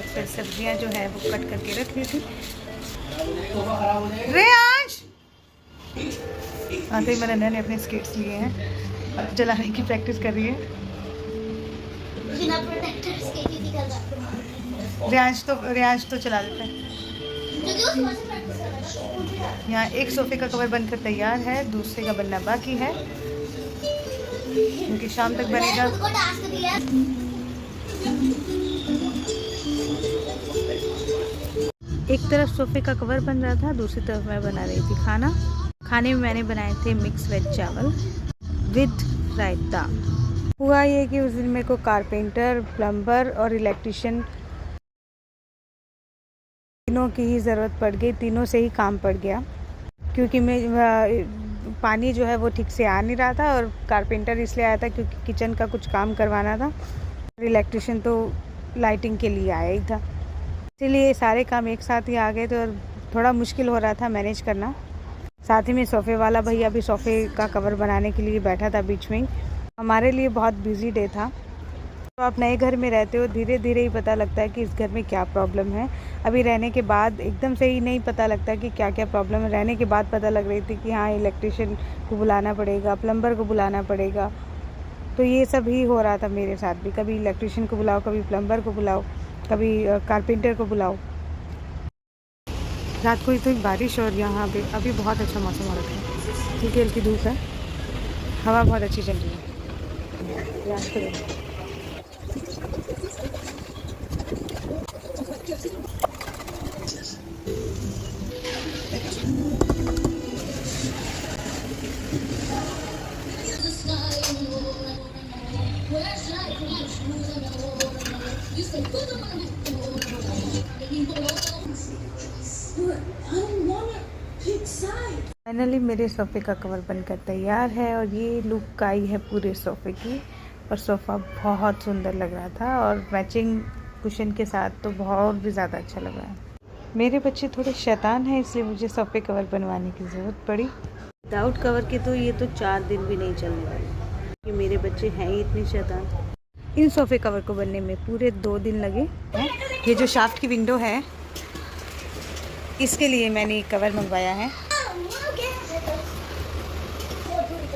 फिर सब्जियां जो है वो कट करके रख ली थी। रेयांश आते ही मेरे नन्हे ने अपने स्केट्स लिए हैं और चलाने की प्रैक्टिस कर रही है। रेयांश तो चला लेता है। यहाँ एक सोफे का कवर बनकर तैयार है, दूसरे का बनना बाकी है क्योंकि शाम तक बनेगा। एक तरफ सोफे का कवर बन रहा था, दूसरी तरफ मैं बना रही थी खाना। खाने में मैंने बनाए थे मिक्स वेज चावल विद रायता। हुआ ये कि उस दिन मेरे को कारपेंटर, प्लम्बर और इलेक्ट्रिशियन तीनों की ही ज़रूरत पड़ गई। तीनों से ही काम पड़ गया क्योंकि मैं पानी जो है वो ठीक से आ नहीं रहा था, और कारपेंटर इसलिए आया था क्योंकि किचन का कुछ काम करवाना था, और इलेक्ट्रिशियन तो लाइटिंग के लिए आया ही था। इसीलिए सारे काम एक साथ ही आ गए तो थोड़ा मुश्किल हो रहा था मैनेज करना। साथ ही में सोफ़े वाला भैया भी सोफ़े का कवर बनाने के लिए बैठा था बीच में ही। हमारे लिए बहुत बिजी डे था। तो आप नए घर में रहते हो, धीरे धीरे ही पता लगता है कि इस घर में क्या प्रॉब्लम है। अभी रहने के बाद एकदम से ही नहीं पता लगता कि क्या क्या प्रॉब्लम है। रहने के बाद पता लग रही थी कि हाँ, इलेक्ट्रिशियन को बुलाना पड़ेगा, प्लम्बर को बुलाना पड़ेगा। तो ये सब ही हो रहा था मेरे साथ भी। कभी इलेक्ट्रिशियन को बुलाओ, कभी प्लम्बर को बुलाओ, कभी कारपेंटर को बुलाओ। रात को इतनी बारिश और यहाँ पे अभी बहुत अच्छा मौसम हो रखा है। हल्की हल्की धूप है, हवा बहुत अच्छी चल रही है। रात को फाइनली मेरे सोफ़े का कवर बनकर तैयार है और ये लुक आई है पूरे सोफ़े की। और सोफ़ा बहुत सुंदर लग रहा था और मैचिंग कुशन के साथ तो बहुत भी ज़्यादा अच्छा लग रहा है। मेरे बच्चे थोड़े शैतान हैं, इसलिए मुझे सोफ़े कवर बनवाने की ज़रूरत पड़ी। विदाउट कवर के तो ये तो 4 दिन भी नहीं चलने वाले, कि मेरे बच्चे हैं ही इतने शैतान। इन सोफ़े कवर को बनने में पूरे 2 दिन लगे हैं। ये जो शाफ्ट की विंडो है, इसके लिए मैंने कवर मंगवाया है।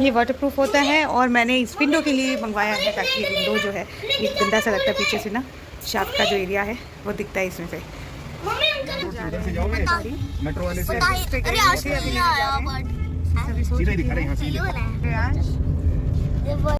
ये वाटरप्रूफ होता है और मैंने इस विंडो के लिए मंगवाया है ताकि ये विंडो जो है, ये गंदा सा लगता है पीछे से ना, शाफ्ट का जो एरिया है वो दिखता है इसमें से। मेट्रो वाले से